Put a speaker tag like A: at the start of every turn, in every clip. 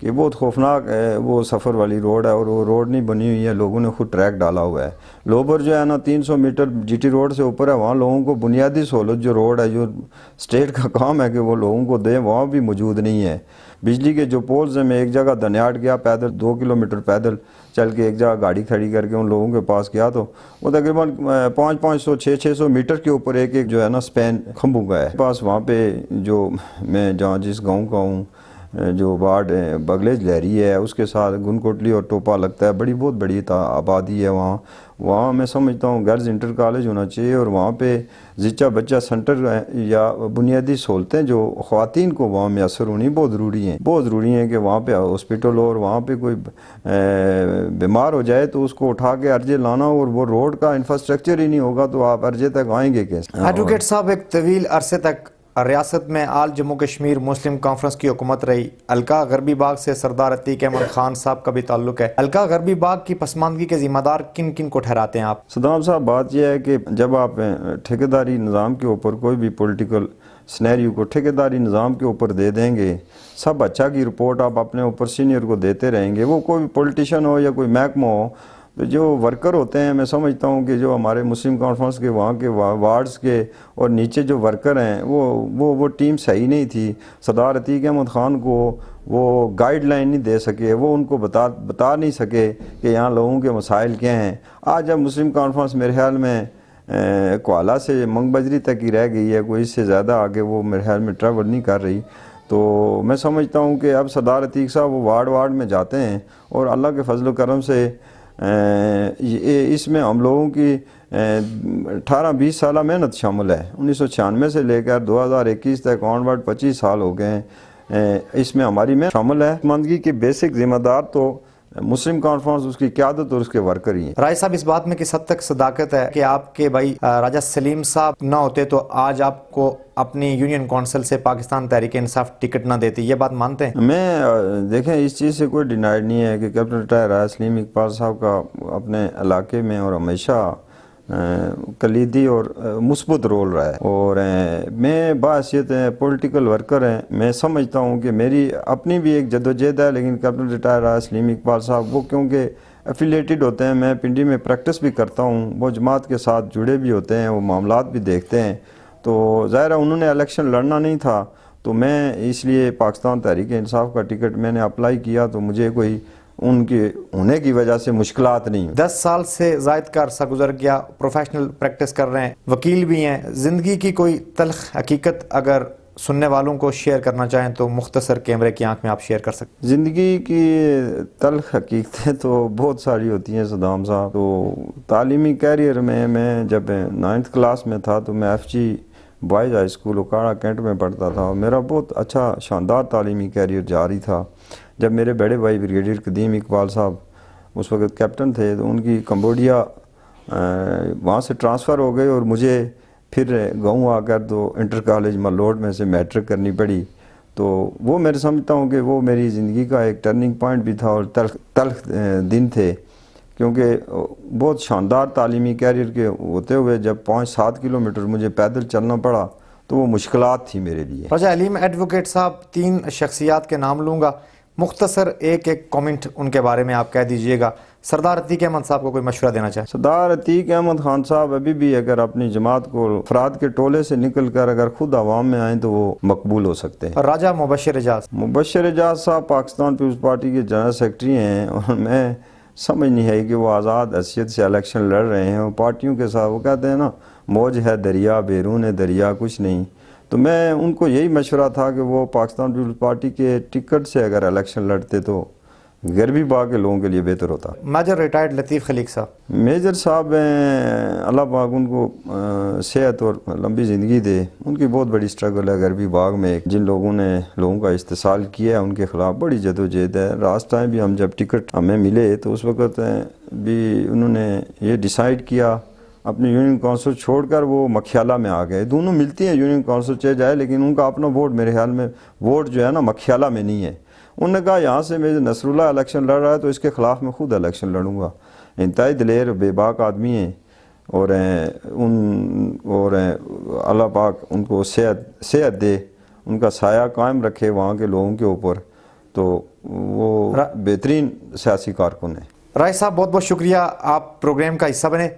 A: کہ بہت خوفناک ہے وہ سفر والی روڈ ہے، اور وہ روڈ نہیں بنی ہوئی ہے، لوگوں نے خود ٹریک ڈالا ہوا ہے۔ لوبر جو ہے نا 300 میٹر جی ٹی روڈ سے اوپر ہے، وہاں لوگوں کو بنیادی سہولت جو روڈ ہے، جو اسٹیٹ کا کام ہے کہ وہ لوگوں کو دیں، وہاں بھی موجود نہیں ہے۔ بجلی کے جو پولز ہیں، میں ایک جگہ دنیاٹ گیا پیدل 2 کلومیٹر پیدل چل کے، ایک جگہ گاڑی کھڑی کر کے ان لوگوں کے پاس گیا تو وہ تقریباً 500 600 میٹر کے اوپر ایک جو ہے نا سپین کھمبوں کا ہے پاس۔ وہاں پہ جو میں جہاں جس گاؤں کا ہوں، جو وارڈ بگلیج لہری ہے، اس کے ساتھ گن کوٹلی اور ٹوپا لگتا ہے، بہت بڑی آبادی ہے وہاں میں سمجھتا ہوں گرلز انٹر کالج ہونا چاہیے، اور وہاں پہ زچہ بچہ سینٹر یا بنیادی سہولتیں جو خواتین کو وہاں میسر ہونی بہت ضروری ہیں کہ وہاں پہ ہاسپٹل ہو، اور وہاں پہ کوئی بیمار ہو جائے تو اس کو اٹھا کے ارجے لانا، اور وہ روڈ کا انفراسٹرکچر ہی نہیں ہوگا تو آپ ارجے تک آئیں گے کیسے؟
B: ایڈوکیٹ صاحب، ایک طویل عرصے تک ریاست میں آل جموں کشمیر مسلم کانفرنس کی حکومت رہی۔ الکا غربی باغ سے سردار عتیق احمد خان صاحب کا بھی تعلق ہے۔ الکا غربی باغ کی پسماندگی کے ذمہ دار کن کن کو ٹھہراتے ہیں آپ؟
A: صدام صاحب، بات یہ ہے کہ جب آپ ٹھیکیداری نظام کے اوپر کوئی بھی پولیٹیکل سنیریو کو ٹھیکیداری نظام کے اوپر دے دیں گے، سب اچھا کی رپورٹ آپ اپنے اوپر سینئر کو دیتے رہیں گے، وہ کوئی پولیٹیشین ہو یا کوئی محکمہ ہو، تو جو ورکر ہوتے ہیں، میں سمجھتا ہوں کہ جو ہمارے مسلم کانفرنس کے وہاں کے وارڈز کے اور نیچے جو ورکر ہیں وہ ٹیم صحیح نہیں تھی۔ سردار عتیق احمد خان کو وہ گائیڈ لائن نہیں دے سکے، وہ ان کو بتا نہیں سکے کہ یہاں لوگوں کے مسائل کیا ہیں۔ آج جب مسلم کانفرنس میرے خیال میں کوالہ سے منگ بجری تک ہی رہ گئی ہے، کوئی اس سے زیادہ آگے وہ میرے خیال میں ٹریول نہیں کر رہی، تو میں سمجھتا ہوں کہ اب سردار عتیق صاحب وہ وارڈ میں جاتے ہیں، اور اللہ کے فضل و کرم سے اس میں ہم لوگوں کی 18-20 سالہ محنت شامل ہے۔ 1996 سے لے کر 2021 تک آنورڈ 25 سال ہو گئے ہیں، اس میں ہماری محنت شامل ہے۔ مندگی کی بیسک ذمہ دار تو مسلم کانفرنس، اس کی قیادت اور اس کے ورکر ہی ہیں۔
B: رائے صاحب، اس بات میں کس حد تک صداقت ہے کہ آپ کے بھائی راجہ سلیم صاحب نہ ہوتے تو آج آپ کو اپنی یونین کونسل سے پاکستان تحریک انصاف ٹکٹ نہ دیتی؟ یہ بات مانتے ہیں؟
A: میں دیکھیں، اس چیز سے کوئی ڈینائڈ نہیں ہے کہ کیپٹن ریٹائر راجہ سلیم اقبال صاحب کا اپنے علاقے میں اور ہمیشہ کلیدی اور مثبت رول رہا ہے، اور میں بحیثیت پولیٹیکل ورکر ہیں، میں سمجھتا ہوں کہ میری اپنی بھی ایک جدوجہد ہے، لیکن کیپٹن ریٹائر راجہ سلیم اقبال صاحب وہ کیونکہ ایفیلیٹڈ ہوتے ہیں، میں پنڈی میں پریکٹس بھی کرتا ہوں، وہ جماعت کے ساتھ جڑے بھی ہوتے ہیں، وہ معاملات بھی دیکھتے ہیں، تو ظاہر ہے انہوں نے الیکشن لڑنا نہیں تھا، تو میں اس لیے پاکستان تحریک انصاف کا ٹکٹ میں نے اپلائی کیا، تو مجھے کوئی ان کے ہونے کی وجہ سے مشکلات نہیں۔
B: 10 سال سے زائد کا عرصہ گزر گیا، پروفیشنل پریکٹس کر رہے ہیں، وکیل بھی ہیں، زندگی کی کوئی تلخ حقیقت اگر سننے والوں کو شیئر کرنا چاہیں تو مختصر کیمرے کی آنکھ میں آپ شیئر کر سکتے ہیں۔
A: زندگی کی تلخ حقیقتیں تو بہت ساری ہوتی ہیں صدام صاحب۔ تو تعلیمی کیریئر میں جب 9th کلاس میں تھا تو میں FG boys high school Okara Cantt میں پڑھتا تھا، اور میرا بہت اچھا شاندار تعلیمی کیریئر جاری تھا۔ جب میرے بڑے بھائی بریگیڈیئر قدیم اقبال صاحب اس وقت کیپٹن تھے، تو ان کی کمبوڈیا وہاں سے ٹرانسفر ہو گئے، اور مجھے پھر گاؤں آ کر تو انٹر کالج ملوڈ میں سے میٹرک کرنی پڑی، تو وہ میں سمجھتا ہوں کہ وہ میری زندگی کا ایک ٹرننگ پوائنٹ بھی تھا، اور تلخ دن تھے، کیونکہ بہت شاندار تعلیمی کیریئر کے ہوتے ہوئے جب 5-7 کلومیٹر مجھے پیدل چلنا پڑا تو وہ مشکلات تھی میرے لیے۔
B: راجہ علیم ایڈوکیٹ صاحب، 3 شخصیات کے نام لوں گا، مختصر ایک کامنٹ ان کے بارے میں آپ کہہ دیجئے گا۔ سردار عتیق احمد صاحب کو کوئی مشورہ دینا چاہیں؟
A: سردار عتیق احمد خان صاحب ابھی بھی اگر اپنی جماعت کو افراد کے ٹولے سے نکل کر اگر خود عوام میں آئیں تو وہ مقبول ہو سکتے ہیں۔
B: اور راجہ مبشر
A: اعجاز صاحب پاکستان پیپلز پارٹی کے جنرل سیکرٹری ہیں، اور میں سمجھ نہیں ہے کہ وہ آزاد حیثیت سے الیکشن لڑ رہے ہیں، اور پارٹیوں کے ساتھ وہ کہتے ہیں نا، موج ہے دریا بیرون دریا کچھ نہیں، تو میں ان کو یہی مشورہ تھا کہ وہ پاکستان پیپلز پارٹی کے ٹکٹ سے اگر الیکشن لڑتے تو غربی باغ کے لوگوں کے لیے بہتر ہوتا۔
B: میجر ریٹائرڈ لطیف خلیق صاحب،
A: میجر صاحب اللہ پاک ان کو صحت اور لمبی زندگی دے، ان کی بہت بڑی سٹرگل ہے غربی باغ میں، جن لوگوں نے لوگوں کا استحصال کیا ہے ان کے خلاف بڑی جدوجہد ہے۔ راست ٹائم بھی ہم جب ٹکٹ ہمیں ملے تو اس وقت بھی انہوں نے یہ ڈیسائیڈ کیا، اپنی یونین کونسل چھوڑ کر وہ مکھیالہ میں آ گئے۔ دونوں ملتی ہیں، یونین کونسل چلے جائے، لیکن ان کا اپنا ووٹ میرے خیال میں ووٹ جو ہے نا مکھیالہ میں نہیں ہے۔ انہوں نے کہا یہاں سے میرے نصر اللہ الیکشن لڑ رہا ہے تو اس کے خلاف میں خود الیکشن لڑوں گا۔ انتہائی دلیر بے باک آدمی ہیں، اور اللہ پاک ان کو صحت دے، ان کا سایہ قائم رکھے وہاں کے لوگوں کے اوپر۔ تو وہ بہترین سیاسی کارکن ہے۔
B: رائے صاحب بہت بہت شکریہ، آپ پروگرام کا حصہ بنے۔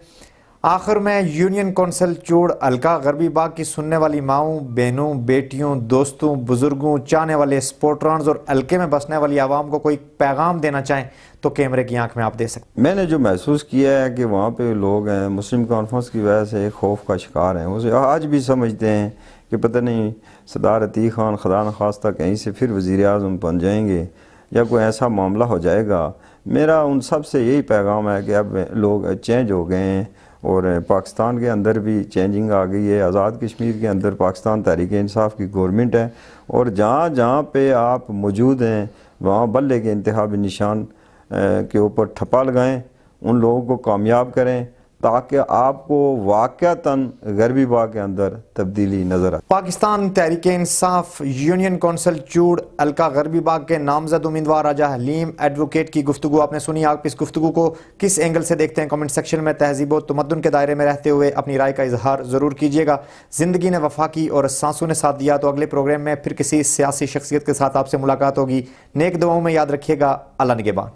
B: آخر میں یونین کونسل چوڑ حلقہ غربی باغ کی سننے والی ماؤں، بہنوں، بیٹیوں، دوستوں، بزرگوں، چاہنے والے سپورٹرانز اور حلقے میں بسنے والی عوام کو کوئی پیغام دینا چاہیں تو کیمرے کی آنکھ میں آپ دے سکتے
A: میں نے جو محسوس کیا ہے کہ وہاں پہ لوگ ہیں مسلم کانفرنس کی وجہ سے خوف کا شکار ہیں، اسے آج بھی سمجھتے ہیں کہ پتہ نہیں سردار عتیق خان خدا نخواستہ کہیں سے پھر وزیر اعظم بن جائیں گے یا کوئی ایسا معاملہ ہو جائے گا۔ میرا ان سب سے یہی پیغام ہے کہ اب لوگ چینج ہو گئے ہیں اور پاکستان کے اندر بھی چینجنگ آ گئی ہے۔ آزاد کشمیر کے اندر پاکستان تحریک انصاف کی گورنمنٹ ہے اور جہاں جہاں پہ آپ موجود ہیں وہاں بلے کے انتخابی نشان کے اوپر ٹھپا لگائیں، ان لوگوں کو کامیاب کریں تاکہ آپ کو واقعتاً غربی باغ کے اندر تبدیلی نظر آئے۔
B: پاکستان تحریک انصاف یونین کونسل چوڑ حلقہ غربی باغ کے نامزد امیدوار راجہ حلیم ایڈوکیٹ کی گفتگو آپ نے سنی۔ آپ اس گفتگو کو کس اینگل سے دیکھتے ہیں کمنٹ سیکشن میں تہذیب و تمدن کے دائرے میں رہتے ہوئے اپنی رائے کا اظہار ضرور کیجیے گا۔ زندگی نے وفا کی اور سانسوں نے ساتھ دیا، تو اگلے پروگرام میں پھر کسی سیاسی شخصیت کے ساتھ آپ سے ملاقات ہوگی۔ نیک دعاؤں میں یاد رکھیے گا۔ اللہ نگہبان۔